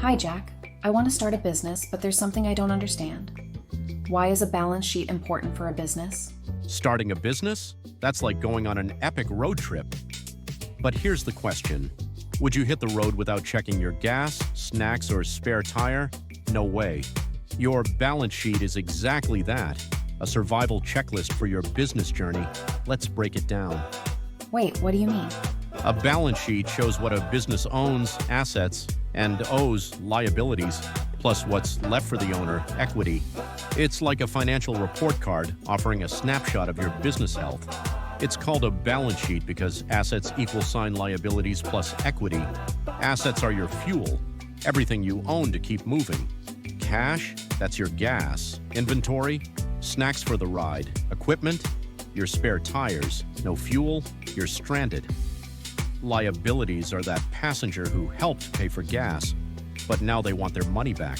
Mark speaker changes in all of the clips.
Speaker 1: Hi, Jack. I want to start a business, but there's something I don't understand. Why is a balance sheet important for a business?
Speaker 2: Starting a business? That's like going on an epic road trip. But here's the question. Would you hit the road without checking your gas, snacks, or spare tire? No way. Your balance sheet is exactly that. A survival checklist for your business journey. Let's break it down.
Speaker 1: Wait, what do you mean?
Speaker 2: A balance sheet shows what a business owns, assets, and owes, liabilities, plus what's left for the owner, equity. It's like a financial report card offering a snapshot of your business health. It's called a balance sheet because assets equal sign liabilities plus equity. Assets are your fuel, everything you own to keep moving. Cash, that's your gas. Inventory, snacks for the ride. Equipment, your spare tires. No fuel, you're stranded. Liabilities are that passenger who helped pay for gas, but now they want their money back.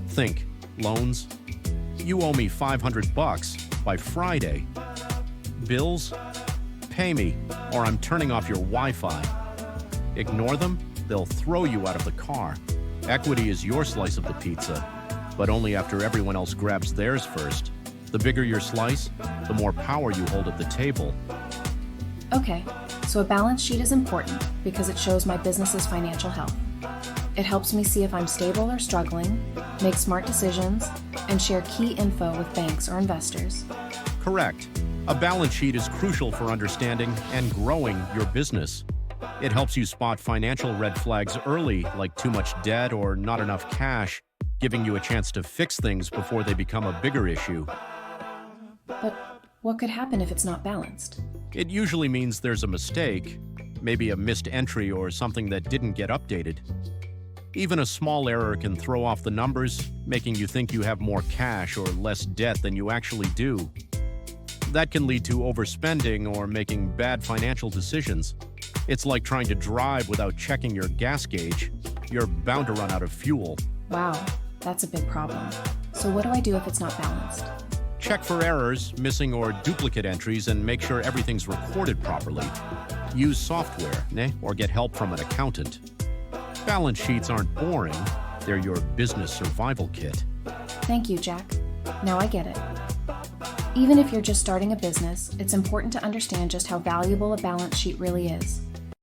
Speaker 2: Think, loans. You owe me $500 by Friday. Bills? Pay me, or I'm turning off your Wi-Fi. Ignore them, they'll throw you out of the car. Equity is your slice of the pizza, but only after everyone else grabs theirs first. The bigger your slice, the more power you hold at the table.
Speaker 1: Okay, so a balance sheet is important because it shows my business's financial health. It helps me see if I'm stable or struggling, make smart decisions, and share key info with banks or investors.
Speaker 2: Correct. A balance sheet is crucial for understanding and growing your business. It helps you spot financial red flags early, like too much debt or not enough cash, giving you a chance to fix things before they become a bigger issue.
Speaker 1: But what could happen if it's not balanced?
Speaker 2: It usually means there's a mistake, maybe a missed entry or something that didn't get updated. Even a small error can throw off the numbers, making you think you have more cash or less debt than you actually do. That can lead to overspending or making bad financial decisions. It's like trying to drive without checking your gas gauge. You're bound to run out of fuel.
Speaker 1: Wow, that's a big problem. So what do I do if it's not balanced?
Speaker 2: Check for errors, missing or duplicate entries, and make sure everything's recorded properly. Use software, or get help from an accountant. Balance sheets aren't boring. They're your business survival kit.
Speaker 1: Thank you, Jack. Now I get it. Even if you're just starting a business, it's important to understand just how valuable a balance sheet really is.